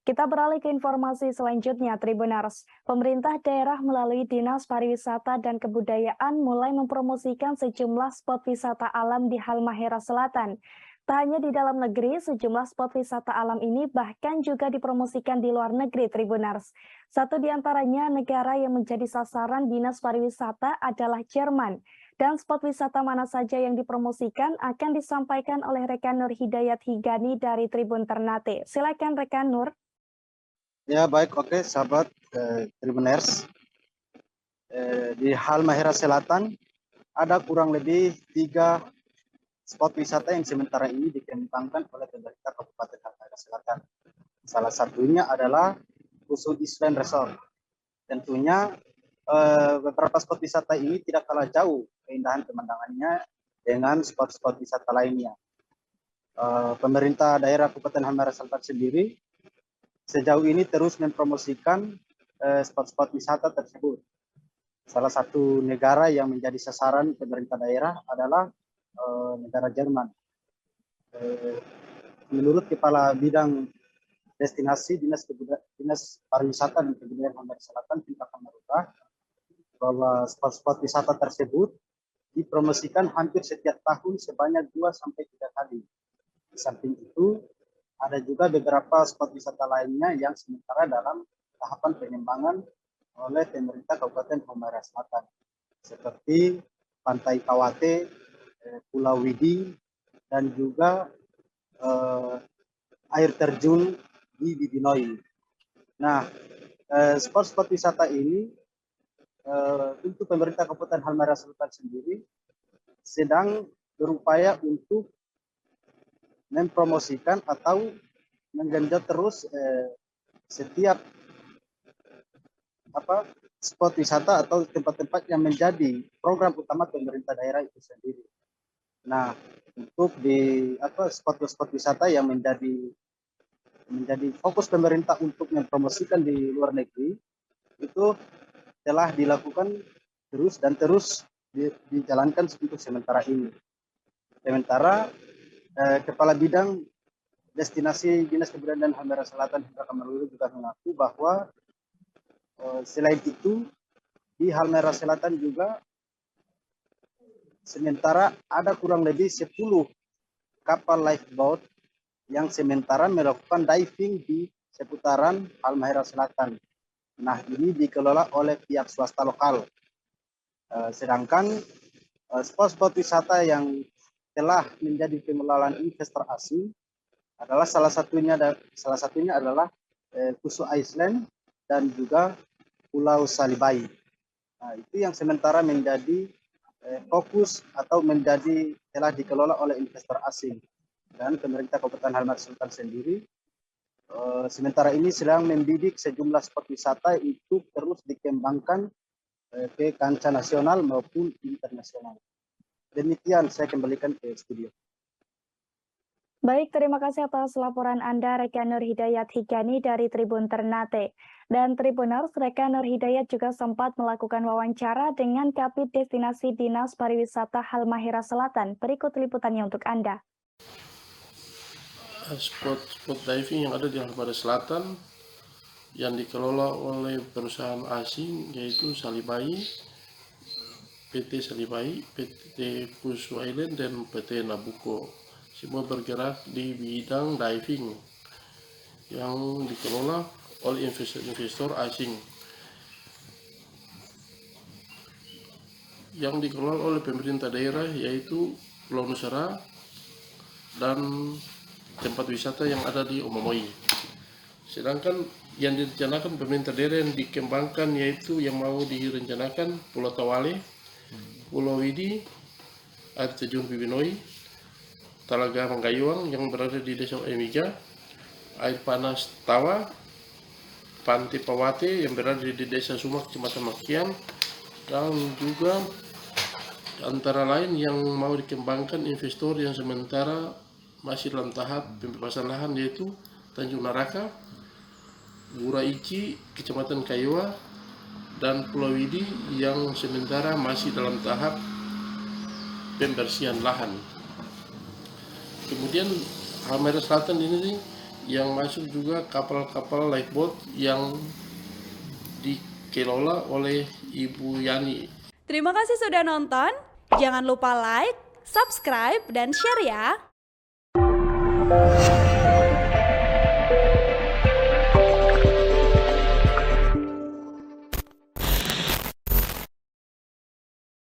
Kita beralih ke informasi selanjutnya, Tribuners. Pemerintah daerah melalui Dinas Pariwisata dan Kebudayaan mulai mempromosikan sejumlah spot wisata alam di Halmahera Selatan. Tak hanya di dalam negeri, sejumlah spot wisata alam ini bahkan juga dipromosikan di luar negeri, Tribuners. Satu di antaranya negara yang menjadi sasaran Dinas Pariwisata adalah Jerman. Dan spot wisata mana saja yang dipromosikan akan disampaikan oleh rekan Nur Hidayat Higani dari Tribun Ternate. Silakan rekan Nur. Ya baik, oke sahabat Tribuners. Di Halmahera Selatan ada kurang lebih 3 spot wisata yang sementara ini dikembangkan oleh pemerintah Kabupaten Halmahera Selatan. Salah satunya adalah Kusun Island Resort. Tentunya beberapa spot wisata ini tidak kalah jauh keindahan pemandangannya dengan spot-spot wisata lainnya. Pemerintah daerah Kabupaten Halmahera Selatan sendiri sejauh ini terus mempromosikan spot-spot wisata tersebut. Salah satu negara yang menjadi sasaran pemerintah daerah adalah negara Jerman. Menurut Kepala Bidang Destinasi Dinas Pariwisata dan Kebudayaan Halmahera Selatan, Pinta Kamarudah, bahwa spot-spot wisata tersebut dipromosikan hampir setiap tahun sebanyak 2-3 kali. Di samping itu, ada juga beberapa spot wisata lainnya yang sementara dalam tahapan pengembangan oleh pemerintah Kabupaten Halmahera Selatan, seperti Pantai Kawate, Pulau Widi, dan juga air terjun di Bibinoi. Nah, spot-spot wisata ini untuk pemerintah Kabupaten Halmahera Selatan sendiri sedang berupaya untuk mempromosikan atau menggenjot terus setiap spot wisata atau tempat-tempat yang menjadi program utama pemerintah daerah itu sendiri. Nah, untuk di spot-spot wisata yang menjadi fokus pemerintah untuk mempromosikan di luar negeri itu telah dilakukan terus dijalankan untuk sementara ini. Sementara Kepala Bidang Destinasi Dinas Kebudayaan dan Halmahera Selatan Pinta Kamarudah juga mengaku bahwa selain itu di Halmahera Selatan juga sementara ada kurang lebih 10 kapal lifeboat yang sementara melakukan diving di seputaran Halmahera Selatan. Nah, ini dikelola oleh pihak swasta lokal. Sedangkan spot-spot wisata yang telah menjadi pengelolaan investor asing adalah salah satunya adalah Kusu Island dan juga Pulau Salibai. Nah, itu yang sementara menjadi fokus atau telah dikelola oleh investor asing. Dan pemerintah Kabupaten Halmahera Selatan sendiri sementara ini sedang membidik sejumlah spot wisata itu terus dikembangkan ke kancah nasional maupun internasional. Demikian saya kembalikan ke studio. Baik, terima kasih atas laporan Anda, rekan Nur Hidayat Higani dari Tribun Ternate. Dan Tribuners, rekan Nur Hidayat juga sempat melakukan wawancara dengan Kapit Destinasi Dinas Pariwisata Halmahera Selatan. Berikut liputannya untuk Anda. Spot diving yang ada di Halmahera Selatan yang dikelola oleh perusahaan asing yaitu Salibai, PT Salibai, PT Kusu Island, dan PT Nabucco. Semua bergerak di bidang diving yang dikelola oleh investor asing. Yang dikelola oleh pemerintah daerah yaitu Pulau Nusara dan tempat wisata yang ada di Omomoi. Sedangkan yang direncanakan pemerintah daerah yang dikembangkan yaitu yang mau direncanakan Pulau Tawale, Pulau Widi, air terjun Bibinoi, Talaga Manggayuang yang berada di Desa Emiga, air panas Tawa, Pantai Pawate yang berada di Desa Sumak, Kecamatan Makian, dan juga antara lain yang mau dikembangkan investor yang sementara masih dalam tahap pembebasan lahan yaitu Tanjung Naraka, Gura Ici, Kecamatan Kaiwa, dan Pulau Widi yang sementara masih dalam tahap pembersihan lahan. Kemudian Halmahera Selatan ini yang masuk juga kapal-kapal lifeboat yang dikelola oleh Ibu Yani. Terima kasih sudah nonton. Jangan lupa like, subscribe, dan share ya.